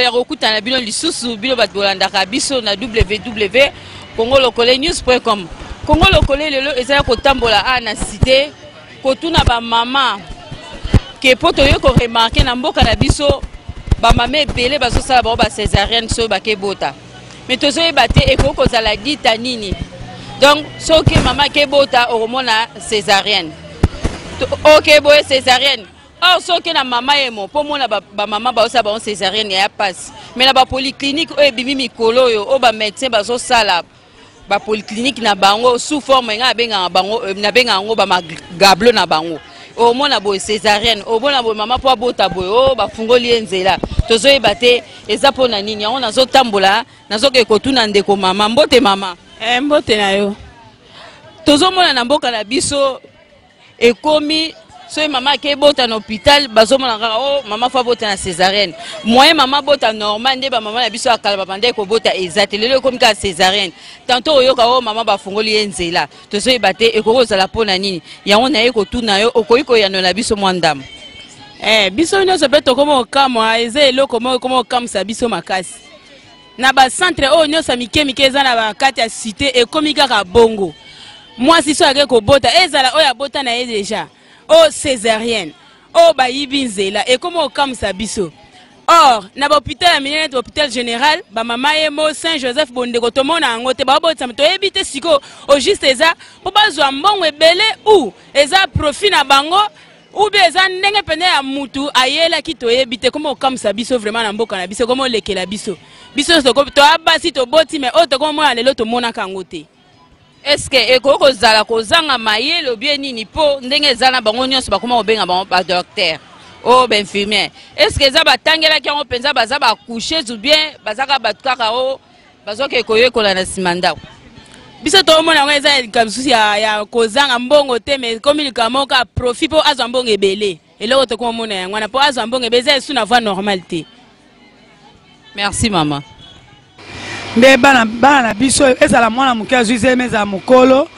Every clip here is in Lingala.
ya kokutana bino lisusu bino bato bolandaka biso na www.congolokolenews.com. Congo Lokole lelo ezala kotambola na cité kotuna ba mama ke poto yo ko remarquer na mboka na biso ba mama ebele bazo sala ba césarienne so ba kebota. Mais tozo ebate ekoko zala dita nini. Donc soki mama kebota oromona césarienne. OK boye césarienne. Or soki na mama emo po mona ba mama ba osa ba césarienne ya passe. Mais na ba polyclinique o ebimi mikolo yo o ba médecin bazo sala ba polyclinique na bango sous forme nga benga bango na benga ngo ba magablo na bango o mona boy césarienne o bona boy mama po bota boy o ba fungoli enzela tozo ebate eza pona nini yango nazo tambola nazo ke kotuna ndeko mama mbote mama mbote na yo tozo mona na mboka na biso ekomi so mama ke bota na hôpital bazo mona nga o mama fa bota na césarienne moyen mama bota normal nde ba mama na biso akala ba bande ko bota exact lelo comme ka césarienne tantôt oyoka o mama ba fungoli enzela tozo ebate ekoko zala pona nini yango na ye ko tuna yo okoyiko ya na biso mwandam biso nyonso pe tokoma okamwa eza eloko moko koma okamsa biso makasi na ba centre o nyonso mike eza na ba kati ya cité ekomi kaka bongo mwasi so ake ko bota ezala oya bota na ye déjà o césarienne o bayibi nzela ekoma okamsa biso. Or na ba hôpital ya minene to hôpital général ba mama yemo Saint Joseph bondeko tomona yango te ba botsa to ebite siko o juste eza po bazwa mbongo ebele ou eza profit na bango ou bien eza ndenge pene ya mutu ayela ki to ebite koma okamsa biso vraiment na mboka na biso koma lekela biso to abasi to boti mais o to koma lelo to mona kango te. Est-ce que ekoko zala kozanga mayelo bien nini po ndenge zana bango nyonso bakoma obenga bango ba docteur o ba infirmière est-ce que za batangela ki ngo penza baza ba coucher ou bien bazaka batukaka o bazoke koyekola na simanda biso to mona ngo eza kamsusi ya kozanga mbongo te mais comme il kamoka profit po azwa mbongo ebele eloko to ko mona yango na po azwa mbongo ebeza esu na voie normalité. Merci maman. Mbe bana na biso ezala mwana muke azuize meza mukolo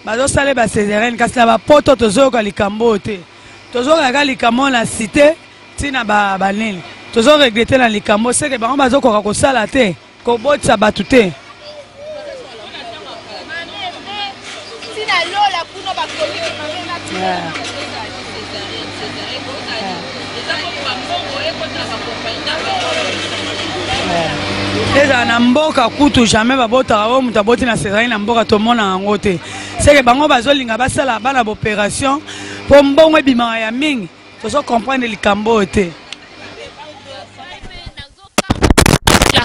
bazo sale ba césarienne kasi na ba poto tozoka likambo te tozoka likambo na cité tina ba nini tozo regretter na likambo seke bango bazokoka kosala te ko botsa batu te tina lola kuno ba eza na mboka kutu jamais babota o mutaboti na césarienne na mboka to mona yango te seke bango bazolinga basala bana opération po mbongo ebima ya mingi tozo comprendre likambo te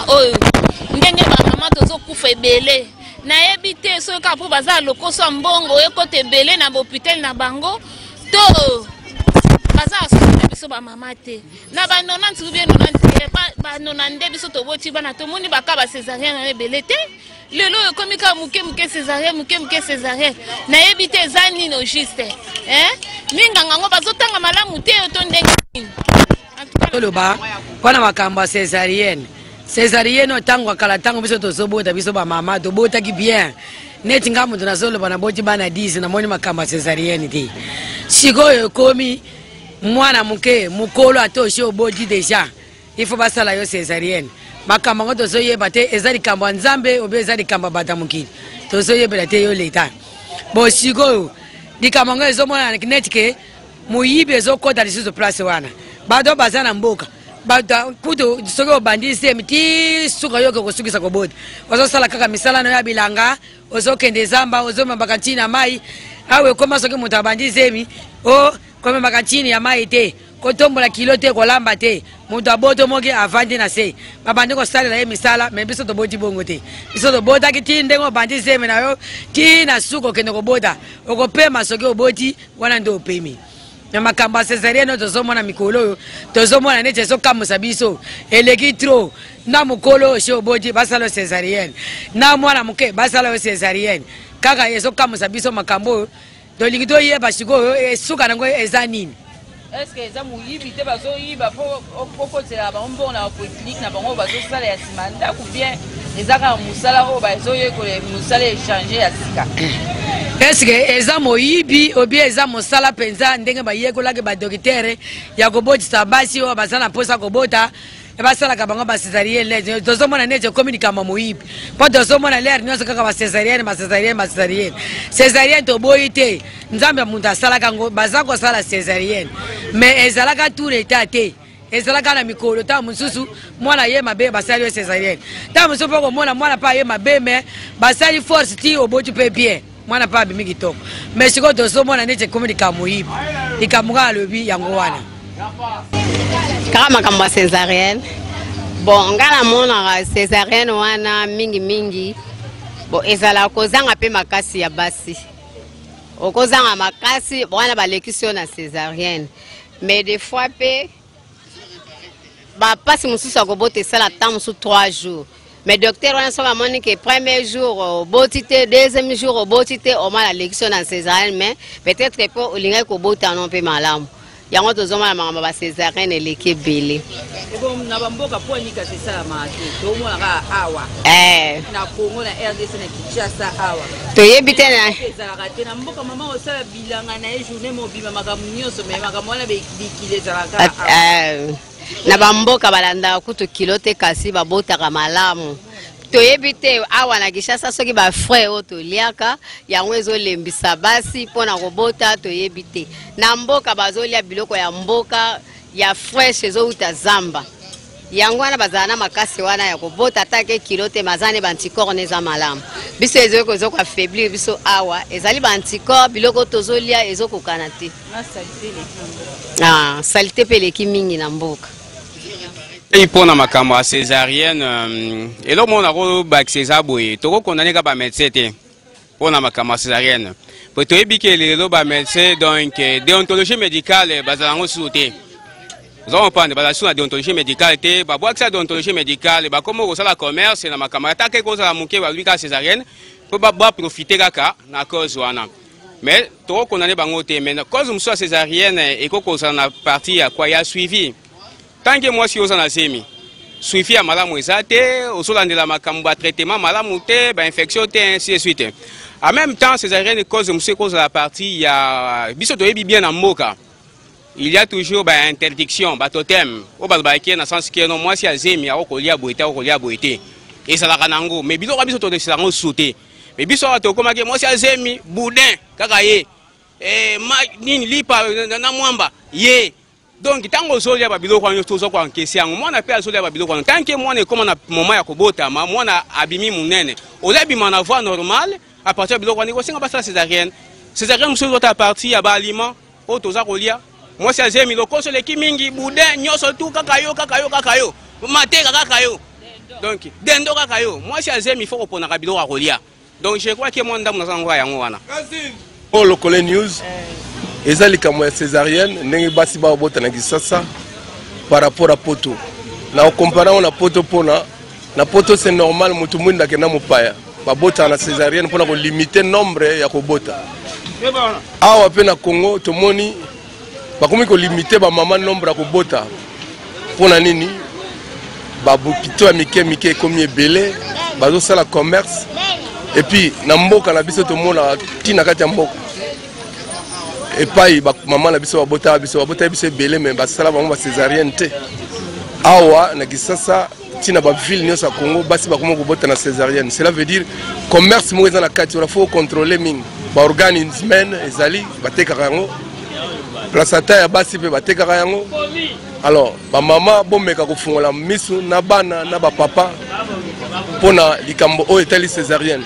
oyo ndenge ba mama tozo kufa ebele na ebite so ka po baza lokoso mbongo ekote ebele na hôpital na bango to baza biso ba mama te na ba 90 bien 90 ba 90 biso to boti bana to moni baka ba césarienne na ebele te lelo ekomi ka muke césarienne muke césarienne na ebite zani no juste minga ngo bazotanga malamu te to ndenge toloba kwana makamba césarienne otangwa kala tango biso to sobota biso ba mama to bota ki bien neti ngamu tunasolo bana boti bana 10 na moni makamba césarienne te sikoyo komi mwana muke mukolo atoshi obodi deja il faut basala yo césarienne makamba ngo tozo yeba te ezali kamba nzambe obe ezali kamba batamukili tozo yeba te yo leta bo sikoyo dikamba ngo ezomona netike muyibe ezokota lisuzo place wana bado bazana mboka bado kuto soko bandise miti suka yoke kusukisa ko bodi wazosala kaka misala no ya bilanga ozokende zamba ozoma bakantina mai awe koma soke mutabandise mi o kome makachini ya mai te kotombola kilo te kolamba te mutu aboto moke avandi na se babandi ko sala na misala me biso to boti bongo te biso to bota kitinde ngo bandi seme na yo ti na suko kende ko bota okopema soke oboti wana ndo opemi na makamba césarienne to zomona mikolo to zomona nete so kamusa biso eleki tro na mukolo she oboti basalo césarienne na mwana muke basalo césarienne kaka yeso kamusa biso makambo do lingito yeba siko esuka nango ezanini. Est-ce que ça muyibi te bazo yiba po tela ba mbona na clinique na bango bazo sala ya simanda ou bien ezaka musala o ba zoye ko musala échanger ya sika. Est-ce que eza moyibi obi eza musala penza ndenge ba yekola ke ba docteur ya kobotisa basi o basana posa kobota e basala ka bango ba césarienne les tozomona nete communique ma moyibi po tozomona l'air nyonso kaka ba césarienne césarienne to boyite nzambe muntu asala kango bazako sala césarienne mais ezalaka tout l'état te ezalaka na mikolo ta mususu mwana ye mabe basali yo césarienne ta mususu poko mwana pa ye mabe mais basali force ti oboti pe bien mwana pa bimi kitoko mais siko tozomona nete communique moyibi ikamuka lobi yango wana kaka makambo ya césarienne bon ngala mona césarienne wana mingi bon ezala kozanga pe makasi ya basi okozanga makasi bwana balekisi yo na césarienne mais des fois pe bapasi mosusu akobota esala temps mosusu 3 jours mais docteur wana soki amoni ke premier jour oboti te deuxième jour oboti te omala alekisi yo na césarienne mais peut-être pe olingaki kobota no mpe malamu yango tozomona makambo ba césarienne eleki ebele na bamboka po nika sesala mate tomona ka awa na Congo na RDC na Kinshasa awa toyebi te na ezalaka te na mboka mama osala bilanga na journée mobima makambo nyonso mais makambo wana bikile ezalaka na bamboka balanda kutu kilo te kasi babotaka malamu toyebi te awa na Kinshasa soki ba frère o toliaka yango ezolembisa basi mpona kobota toyebi te na mboka bazolia biloko ya mboka ya fresh ezouta zamba yango wana bazala na makasi wana ya kobota atake kilo te mazane bantikor neza malamu biso ezoka affaiblir biso awa ezali bantikor biloko tozolia ezokokana te salite pe leki mingi na mboka Et pour la caméra césarienne, et là on a rebac césarboy, tout condamné comme médecin pour la caméra césarienne. Pour tout ébiquer les lobes médecins donc déontologie médicale basalango sauté. Nous allons prendre la déontologie médicale, boire que ça déontologie médicale, comme au la commerce et la caméra attaquer cause la mouquet va lui cas césarienne pour pas profiter kaka na cause wana. Mais tout condamné bangoté, mais cause nous soit césarienne et cause na partie à quoi il a suivi. Tant que moi si aux anasemi, suivi à malamu ezate, au sol de la macamba traitement malamu te, infection te ainsi de suite. En même temps, césarienne cause monsieur cause la partie il y a biso to bien en moka. Il y a toujours interdiction, totem. Au balbaïki na sens que non moi si azemi a okolia boité. Et ça la kanango, mais biso biso to de sango sauté. Mais biso to comme que moi si azemi boudin kakaye. Nini lipa na mwamba ye. Donc tant que solia babilo kwa nyoto kwa nkesi yangu mwana pe solia babilo kwa tant que mwana comme na moment ya kobota ma mwana abimi munene olebi mana voie normale à partir de biloko ni ko singa basa césarienne muso ta partie ya ba aliment o toza kolia moi si azemi loko so leki mingi boudin nyoso tout kakayo mate kakayo donc dendo kakayo moi si azemi faut kopona ka biloko kolia donc je crois que moi ndamu na sango yango wana pour le Collet News eza likambo ya césarienne ndenge basi babota na Kinshasa par rapport à poto na comparant na poto pona na poto c'est normal mutu mwinda kena mupaya babota na césarienne pona ko limiter nombre ya kobota awa pe na Congo tomoni bakomi ko limiter ba mama nombre ya kobota pona nini babopito ya mike komi ebele bazo sala commerce et puis na mboka na biso tomona tina kati ya mboka et pas maman la biso babota biso belé mais basala bango ba césarienne te awa na Kinshasa tina ba ville nyonso ya Congo basi bakoma kobota na césarienne cela veut dire commerce mo eza na kati il faut contrôler ming ba organisme ezali batekaka yango placenta ya basi pe batekaka yango alors ba mama bomeka kofungola misu na bana na ba papa pona likambo o etali césarienne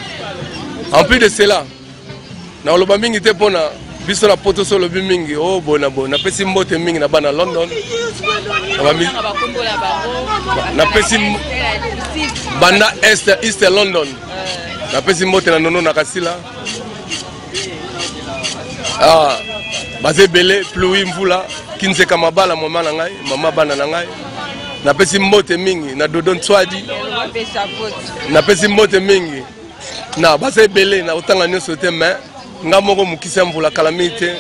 en plus de cela na loba mingi te pona biso la poto solo bimingi oh bona pesi mbote mingi na bana London na pesi bana East London na pesi mbote na nono na kasila baze belé pluie mvula kinseka mabala mama na ngai mama bana na ngai na pesi mbote mingi na Dodon Tswadi na pesi mbote mingi na baze belé na otanga nyonso te mais nga moko mukisa mvula calamité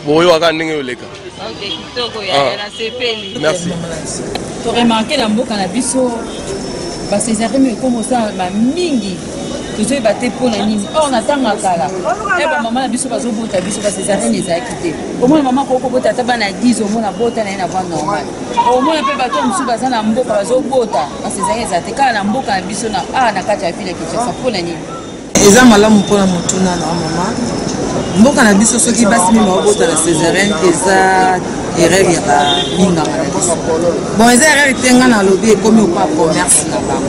boyo aka ndenge yoleka. OK, kitoko ya na sepeli. Merci. To remarquer la mboka na biso ba césarienne comme ça ma mingi tozoyi bate mpona nini or na ntango akala bamama na biso bazobota biso ba césarienne ezalaki te omona mama kokobota ata bana 10 omona bota na ye na voie normal omona mpe bato mosusu baza na mboka bazobota ba césarienne eza te kala na mboka na biso na kati ya ville ya Kinshasa mpona nini eza malamu mpona motuna na mama mboka na biso soki basi mimi baobota na césarienne eza erreur ya baminganga na biso bon eza erreur te nga nalobi ekomi okoa commerce na bango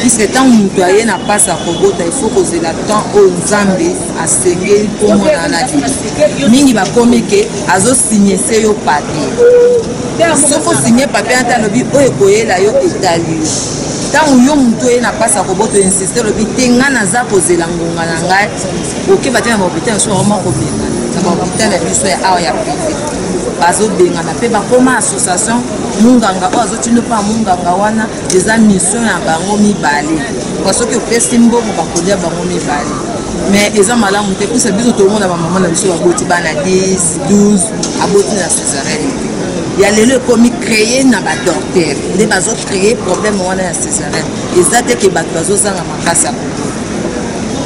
puisque ntango moto aye na mpasi ya kobota il faut kozela temps oyo nzambe asengeli komona na biso mingi bakomi ke azosigne se yo papier soki osigne papier ata alobi oyo ekoyela yo etali yo ntango yo moto oye na mpasi ya kobota insiste olobi te nga naza kozela ngonga na ngai okeba te na bahopital so vraiment kobengana na bahopital ya biso ya awa ya privé bazobengana mpe bakoma association munganga oyo azotinda mpa munganga wana eza mission ya bango mibale kwa soki opesi mbongo bakolia bango mibale mais eza malamu te puisa biso tomona bamama na biso baboti bana 10 12 aboti na césarienne ya lelo ekomi créé na badocteur nde bazocréé problème wana ya césarienne eza te ke bato bazozanga makasi ya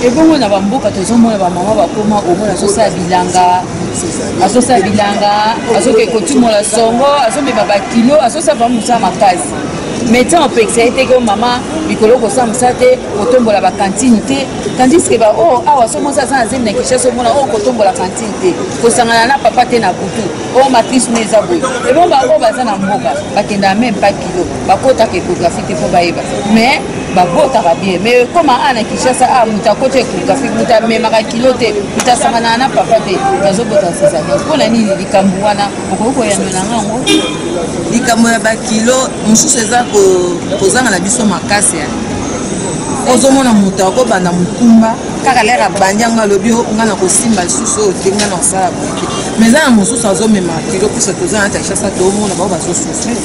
ebongo na bamboka tozomona bamama bakoma omona azosala bilanga azoke kotimola songo azomema bakilo azosala bamusala makasi médecin opekisa ye te ke mama likolo kosala mosala te kotombola bakantine te tandis ke awa somosa aza na zemi na Kinshasa omona oyo kotombola kantine te kosangana na papa te na butu oyo matrice no eza boye ebongo oyo baza na mboka bakendaka meme pa kilo bakotaka échographie te mpo bayeba mais babotaka bien mais comme ana Kinshasa moto akoti échographie moto amemaka kilo te moto asanganaka na papa te bazobota césarienne mpona nini likambo wana okoki koyanola yango likambo ya bakilo mosusu eza kozanga na biso makasi ozomona moto akobanda mokumba kaka lere abandi yango alobi nga na kosimba lisusu oyo te nga na kosala boye te mais eza na mosusu azomema kilo puisa toza na Kinshasa toomona bao bazosufre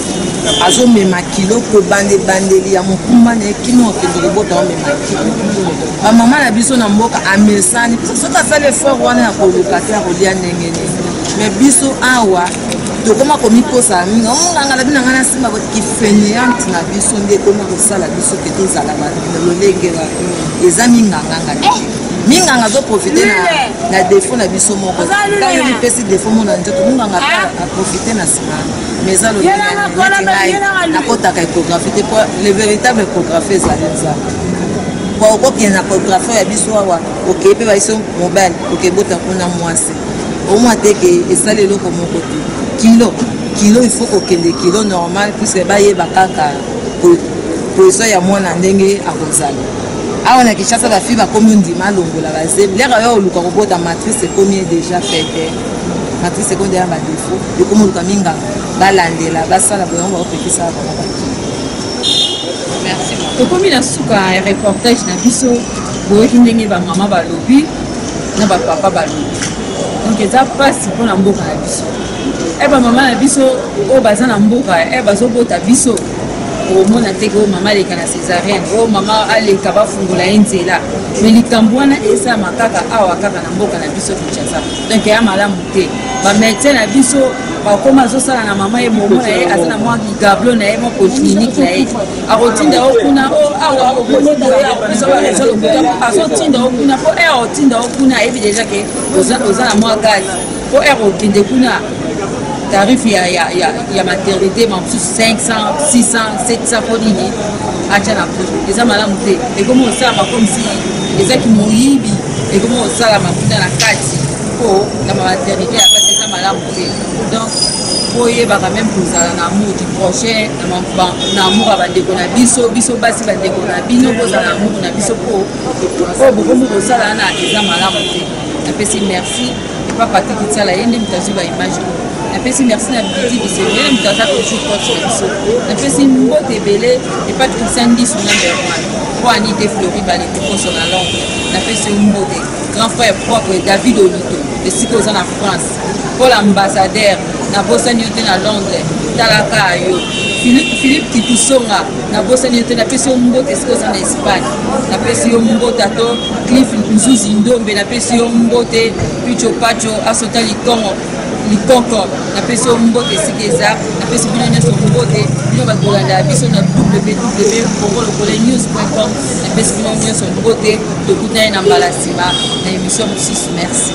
azomema kilo kobandebandeli ya mokumba na ye kino okende kobota omema kilo bamama na biso na mboka amesani soki asala effort wana ya koluka te ya kolia ndenge nini mais biso awa tokoma komiposa mingi omonganga na bino nga na nsima kifeneante na biso nde ekoma kosala biso ke tozala lolenge eza minganganga te minganga azoprofite na défaut na biso moko ntango mipesi défaut mona nzoto minganga aprofite na nsima mais eza lolenge ngai nakotaka échographie te po le véritable échographie ezali nzambe po okokende na échographie ya biso awa okei mpe baiso mobile okebota kuna mwasi omwa te ke esala eloko moko te kilo il faut kokende kilo normal puisque bayeba kaka position ya mwana ndenge akozala awa na Kinshasa bafi bakomi ndima alongola bazemi lera yo oluka kobota matrice ekomi déjà faite matrice ekomi deya badefo ekomi oluka minga balandela basala boyango baopekisa bango merci tokomi na suka ya reportage na biso boyoki ndenge bamama balobi na bapapa balobi donc eza mpasi mpona mboka na biso bamama na biso oyo baza na mboka bazobota biso omona te ke oyo mama aleka na césarienne oyo mama aleka bafungola ye nzela mais likambo wana esama kaka awa kaka na mboka na biso Kinshasa donc eya malamu te bamédecin na biso bakoma azosala na mama ye momona ye aza na mwa gablo na ye mwa polyclinique na ye akotinda yo kuna awa azotinda yo kuna mpo otinda yo kuna ayebi déjà ke oza na mwa gaz mpo okende kuna tarif ya maternité mosusu 500 600 700 mpo nini atya na poche eza malamu te ekomi osalama komisi ezaki moyibi ekomi osalama kuna na kati mpo na maternité ya basi eza malamu te donc po oyebaka meme kozala na amour du prochain na amour ya bandeko na biso basi bandeko na bino kozala na amour na biso po bokomi kosala wana eza malamu te napesi merci epa Patrick Tsala ye nde moto azwi baimage napesi merci na Bidi Biselo ye moto aza toujours coach na biso napesi mbote ebele epa Christian Ndisu number 1 po Anité Flori balete poso na Londres napesi mbote grand frère propre David Olito esika oza na France po l'ambassadeur nabosani yo te na Londres talaka yo Philippe Kitusonga nabosani yo te napesi yo mbote esika oza na Espagne napesi yo mbote ato Cliff Nzuzi Ndombe napesi yo mbote Picho Pacho asota likoko napesi yo mbote esika eza napesi bino nyonso mbote bino bato bolanda biso na www.congolocolenews.com epesi bino nyonso mbote tokutani na mbala nsima na émission mosusu. Merci.